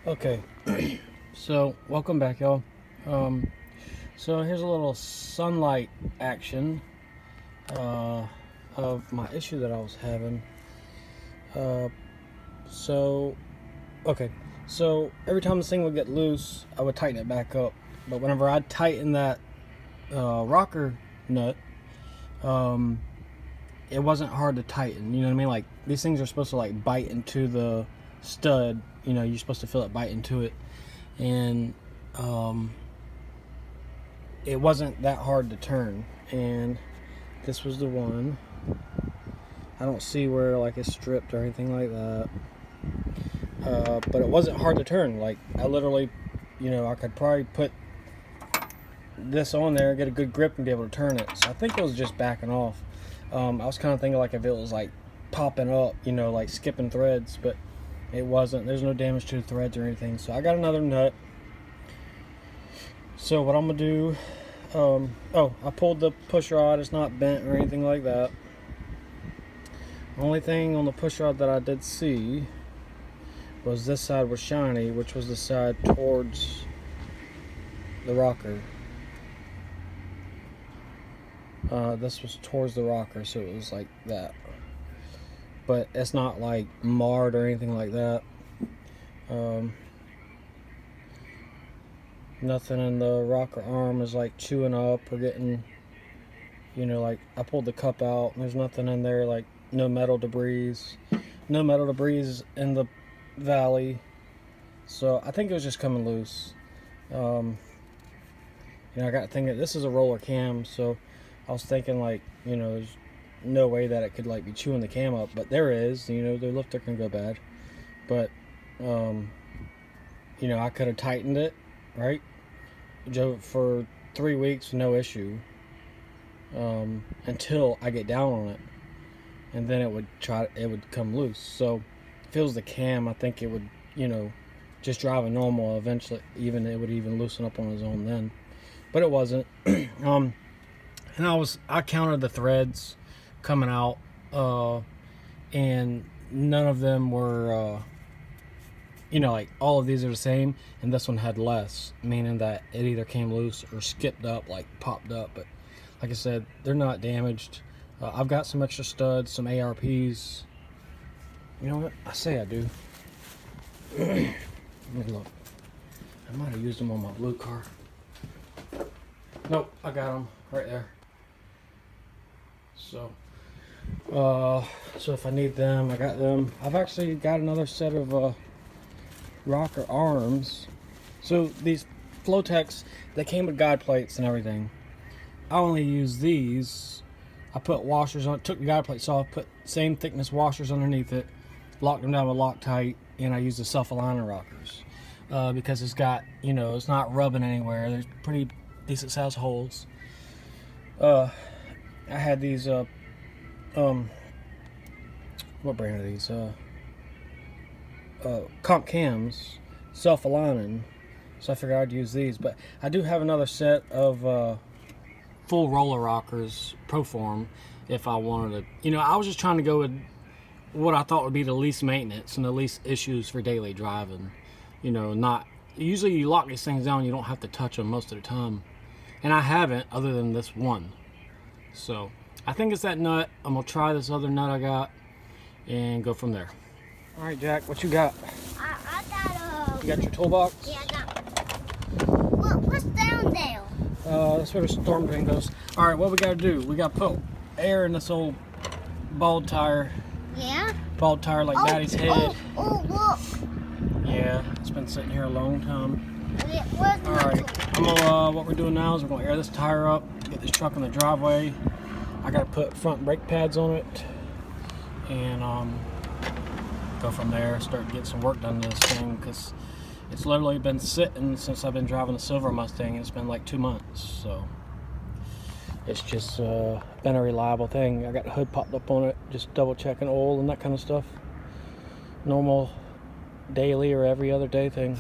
Okay, so welcome back, y'all. So here's a little sunlight action uh, of my issue that I was having. Uh, so, okay, so every time this thing would get loose, I would tighten it back up. But whenever I tighten that rocker nut, um, it wasn't hard to tighten. You know what I mean? Like, these things are supposed to like bite into the stud. You know, you're supposed to feel it bite into it, and it wasn't that hard to turn. And this was the one. I don't see where like it's stripped or anything like that, but it wasn't hard to turn. Like, I literally, I could probably put this on there, get a good grip, and be able to turn it. So I think it was just backing off. I was kind of thinking like if it was like popping up, like skipping threads, but it wasn't. There's no damage to the threads or anything. So I got another nut. So what I'm gonna do, I pulled the push rod. It's not bent or anything like that. The only thing on the push rod that I did see was this side was shiny, which was the side towards the rocker. This was towards the rocker, so it was like that. But it's not like marred or anything like that. Nothing in the rocker arm is like chewing up or getting, like I pulled the cup out and there's nothing in there, like no metal debris. No metal debris in the valley. So I think it was just coming loose. I got to thinking this is a roller cam, so I was thinking like, there's no way that it could like be chewing the cam up, but there is. The lifter can go bad, but I could have tightened it, right? Drove for 3 weeks, no issue, until I get down on it, and then it would come loose. So if it was the cam, I think it would, just driving normal, eventually it would even loosen up on its own then, but it wasn't. And I counted the threads coming out, and none of them were, like all of these are the same, and this one had less, meaning that it either came loose or skipped up, like popped up. But like I said, they're not damaged. I've got some extra studs, some ARPs. You know what? I say I do. Let me look. I might have used them on my blue car. Nope, I got them right there. So if I need them, I got them. I've actually got another set of rocker arms. So these Flotex, they came with guide plates and everything. I only use these. I put washers on, took the guide plates off, put same thickness washers underneath it, locked them down with Loctite, and I use the self-aligner rockers because it's got, it's not rubbing anywhere. There's pretty decent sized holes. I had these what brand are these? Comp cams, self-aligning, so I figured I'd use these. But I do have another set of full roller rockers, Proform, if I wanted to. I was just trying to go with what I thought would be the least maintenance and the least issues for daily driving. Not usually you lock these things down, you don't have to touch them most of the time, and I haven't, other than this one. So I think it's that nut. I'm gonna try this other nut I got and go from there. All right, Jack, what you got? I got You got your toolbox? Yeah, I got. What's down there? That's where the storm drain goes. All right, what we gotta do? We gotta put air in this old bald tire. Yeah. Bald tire like Daddy's head. Oh, look. Yeah, it's been sitting here a long time. Okay, where's All right, what we're doing now is we're gonna air this tire up, get this truck in the driveway. I gotta put front brake pads on it, and go from there. Start getting some work done to this thing, because it's literally been sitting since I've been driving the Silver Mustang. It's been like 2 months, so it's just been a reliable thing. I got the hood popped up on it, just double checking oil and that kind of stuff. Normal daily or every other day thing.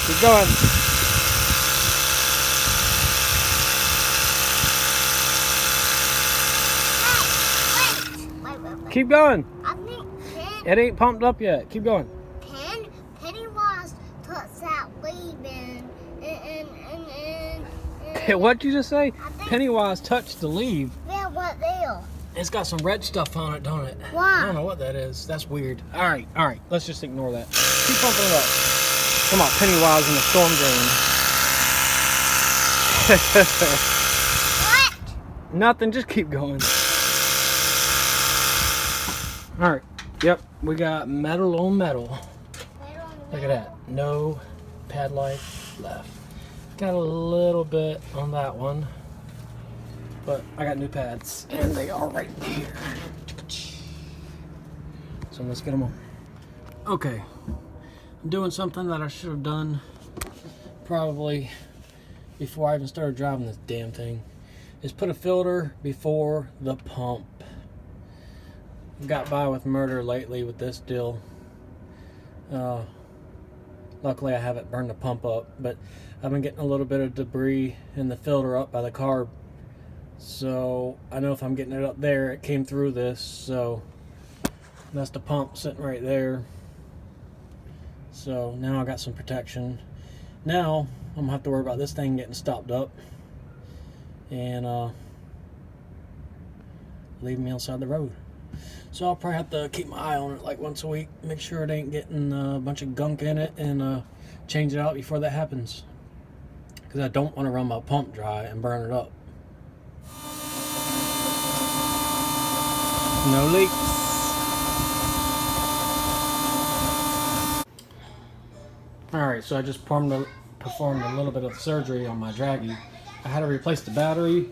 Keep going. Wait. Keep going. I think It ain't pumped up yet. Keep going. Pennywise took What'd you just say? I think Pennywise touched the leaf. yeah, what there? It's got some red stuff on it, don't it? Why? I don't know what that is. That's weird. All right. Let's just ignore that. Keep pumping it up. Come on, Pennywise in the storm drain. What? Nothing. Just keep going. All right. Yep. We got metal on metal. Look at that. No pad life left. Got a little bit on that one, but I got new pads and they are right here. So let's get them on. Okay, I'm doing something that I should have done probably before I even started driving this damn thing. Is put a filter before the pump. Got by with murder lately with this deal. Luckily I haven't burned the pump up, but I've been getting a little bit of debris in the filter up by the carb. So I know if I'm getting it up there, it came through this. So that's the pump sitting right there. So now I got some protection. Now I'm gonna have to worry about this thing getting stopped up and leaving me outside the road. So I'll probably have to keep my eye on it like once a week, make sure it ain't getting a bunch of gunk in it, and change it out before that happens. Because I don't want to run my pump dry and burn it up. No leaks. Alright, so I just performed a little bit of surgery on my Dragy. I had to replace the battery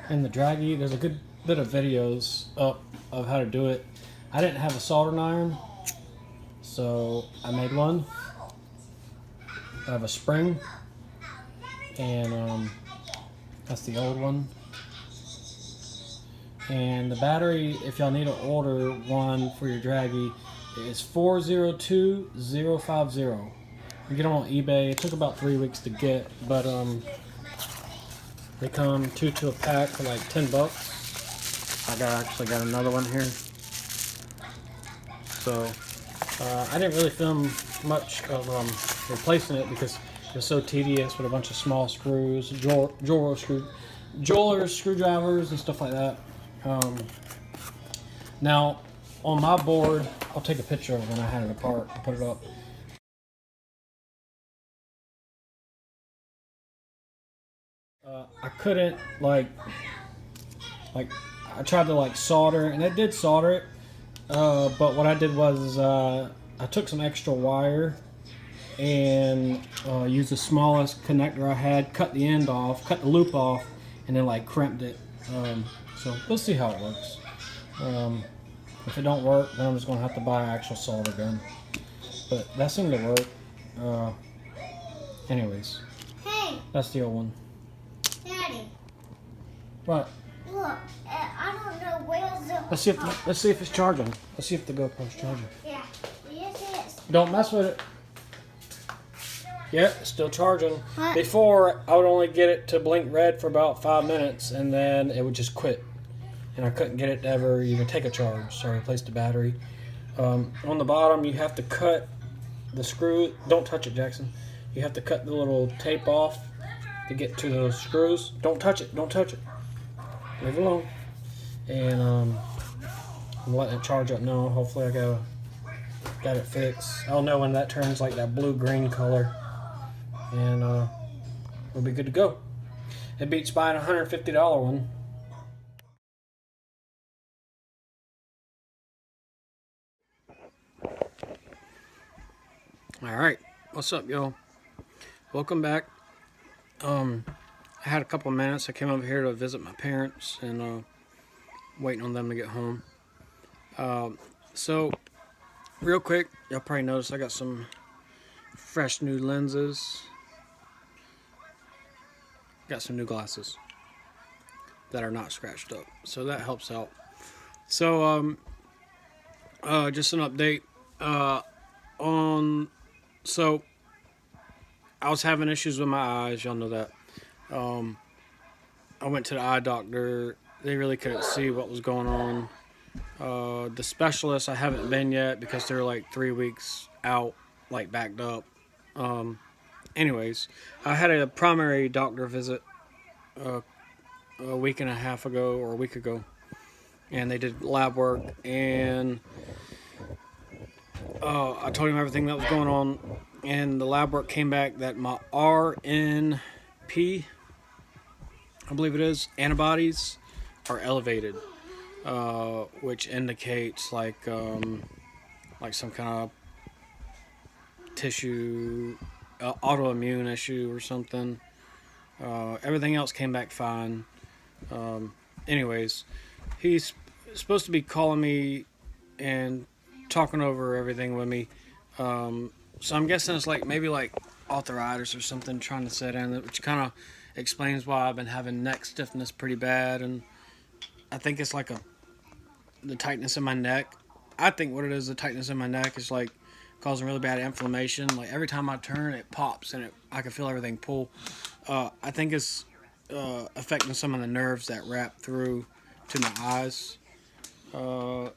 in the Dragy. There's a good bit of videos up of how to do it. I didn't have a soldering iron, so I made one. I have a spring, and that's the old one. And the battery, if y'all need to order one for your Dragy, is 402050. You get them on eBay. It took about 3 weeks to get, but they come 2 to a pack for like $10. I actually got another one here. So I didn't really film much of replacing it because it was so tedious with a bunch of small screws, jeweler screwdrivers and stuff like that. Now on my board, I'll take a picture of when I had it apart and put it up. I couldn't like I tried to like solder, and it did solder it, but what I did was I took some extra wire and used the smallest connector I had, cut the end off, cut the loop off, and then like crimped it. So we'll see how it works. If it don't work, then I'm just gonna have to buy an actual solder gun. But that seemed to work. Anyways, Hey, that's the old one. Daddy. What? Look, I don't know where's the. Let's see if it's charging. Let's see if the GoPro's charging. Yeah. Yes, it is. Don't mess with it. Yeah, it's still charging. What? Before, I would only get it to blink red for about 5 minutes, and then it would just quit. And I couldn't get it to ever even take a charge, so I replaced the battery. On the bottom, you have to cut the screw. Don't touch it, Jackson. You have to cut the little tape off to get to those screws. Don't touch it. Don't touch it. Leave it alone. And I'm letting it charge up now. Hopefully I got it fixed. I'll know when that turns like that blue-green color. And we'll be good to go. It beats buying a $150 one. Alright, what's up, y'all? Welcome back. I had a couple of minutes. I came over here to visit my parents and waiting on them to get home. So, real quick, y'all probably noticed I got some fresh new lenses. Got some new glasses that are not scratched up, so that helps out. So, just an update so I was having issues with my eyes, y'all know that. I went to the eye doctor. They really couldn't see what was going on. The specialist, I haven't been yet because they're like 3 weeks out, like backed up. Anyways, I had a primary doctor visit a week and a half ago or a week ago, and they did lab work, and I told him everything that was going on, and the lab work came back that my RNP, I believe it is, antibodies are elevated, which indicates like some kind of tissue, autoimmune issue or something. Everything else came back fine. Anyways, he's supposed to be calling me and talking over everything with me. So I'm guessing it's maybe arthritis or something trying to set in, which kind of explains why I've been having neck stiffness pretty bad, and I think it's the tightness in my neck. I think what it is, the tightness in my neck is causing really bad inflammation. Like every time I turn, it pops and I can feel everything pull. I think it's affecting some of the nerves that wrap through to my eyes. So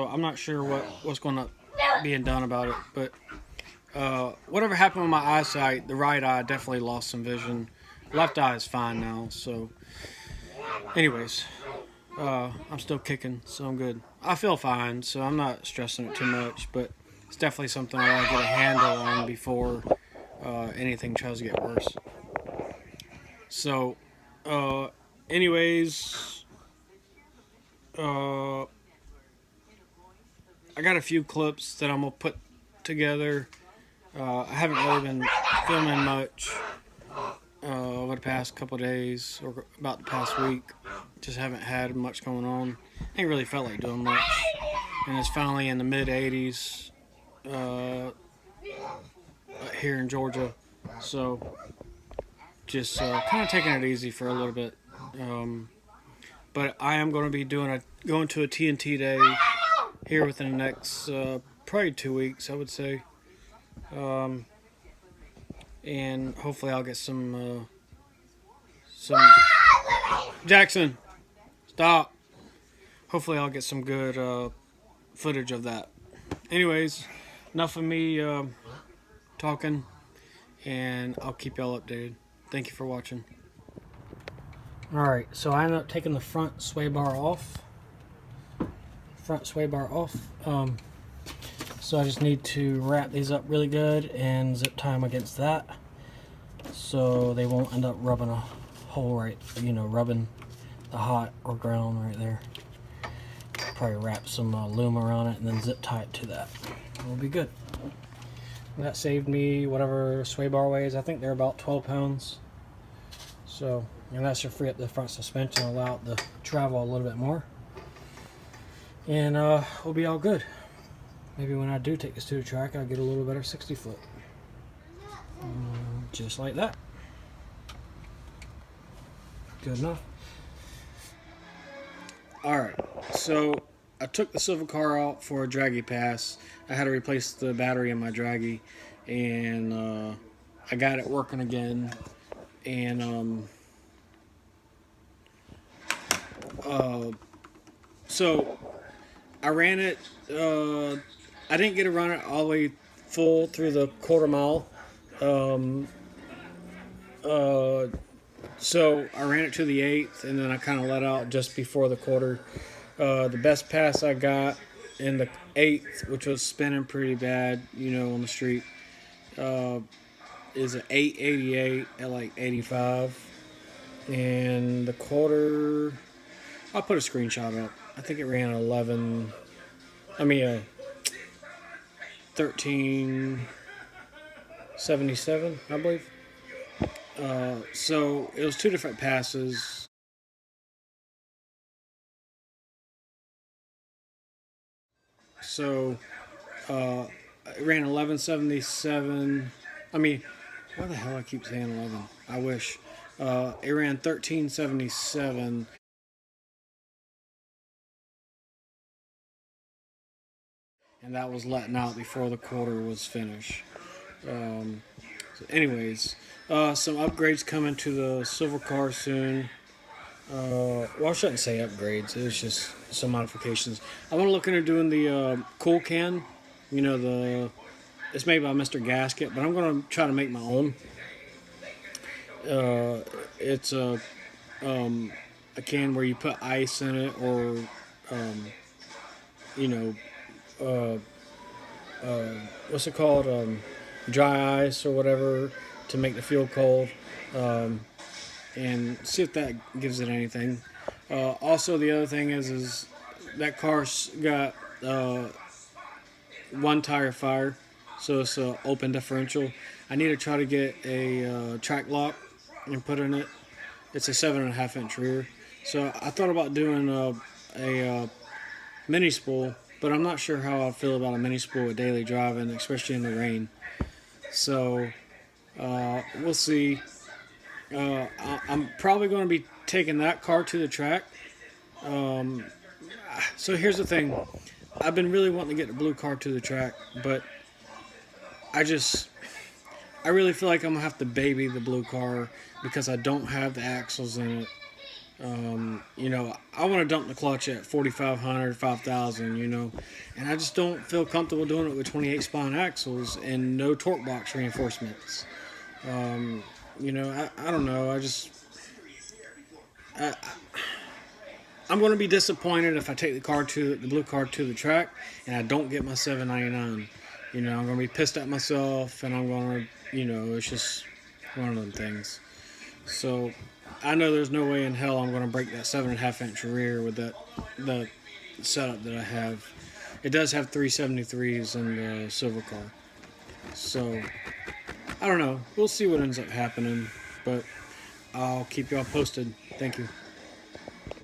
I'm not sure what's going to being done about it, but whatever happened with my eyesight, the right eye definitely lost some vision. Left eye is fine now. So, anyways, I'm still kicking, so I'm good. I feel fine, so I'm not stressing it too much, but it's definitely something I want to get a handle on before anything tries to get worse. So, anyways, I got a few clips that I'm going to put together. I haven't really been filming much over the past couple of days, or about the past week. Just haven't had much going on. Ain't really felt like doing much. And it's finally in the mid-80s here in Georgia. So just kind of taking it easy for a little bit. But I am going to be going to a TNT day here within the next probably 2 weeks, I would say. And hopefully I'll get some Jackson, stop. Hopefully I'll get some good footage of that. Anyways, enough of me talking, and I'll keep y'all updated. Thank you for watching. Alright, so I ended up taking the front sway bar off. So I just need to wrap these up really good and zip tie them against that, so they won't end up rubbing a hole rubbing the hot or ground right there. Probably wrap some loom around it and then zip tie it to that. We'll be good. And that saved me whatever sway bar weighs. I think they're about 12 pounds. So, and that should free up the front suspension and allow it to travel a little bit more. And we'll be all good. Maybe when I do take this to the track, I'll get a little better 60 foot. Just like that. Good enough. Alright, so I took the Silver Car out for a draggy pass. I had to replace the battery in my draggy, and I got it working again. And so I ran it. I didn't get to run it all the way full through the quarter mile. So I ran it to the 8th, and then I kind of let out just before the quarter. The best pass I got in the 8th, which was spinning pretty bad, on the street, is an 888 at 85. And the quarter, I'll put a screenshot up. I think it ran 1377, I believe. So it was 2 different passes. So it ran 1177. Why the hell I keep saying 11? I wish. It ran 1377. And that was letting out before the quarter was finished. So anyways, some upgrades coming to the Silver Car soon. Well, I shouldn't say upgrades. It was just some modifications. I want to look into doing the Cool Can. It's made by Mr. Gasket, but I'm going to try to make my own. It's a can where you put ice in it, or you know, what's it called, dry ice or whatever, to make the fuel cold, and see if that gives it anything. Also, the other thing is that car's got one tire fire, so it's an open differential. I need to try to get a track lock and put in it. It's a 7.5-inch rear, so I thought about doing a mini spool, but I'm not sure how I feel about a mini spool with daily driving, especially in the rain. So we'll see. I'm probably going to be taking that car to the track. So here's the thing. I've been really wanting to get the blue car to the track, but I really feel like I'm going to have to baby the blue car because I don't have the axles in it. I want to dump the clutch at 4,500, 5,000, and I just don't feel comfortable doing it with 28 spine axles and no torque box reinforcements. I don't know. I'm going to be disappointed if I take the blue car to the track and I don't get my 799. I'm going to be pissed at myself, and I'm going to, it's just one of them things. So I know there's no way in hell I'm going to break that 7.5-inch rear with the setup that I have. It does have 373s in the silver car. So I don't know. We'll see what ends up happening, but I'll keep y'all posted. Thank you.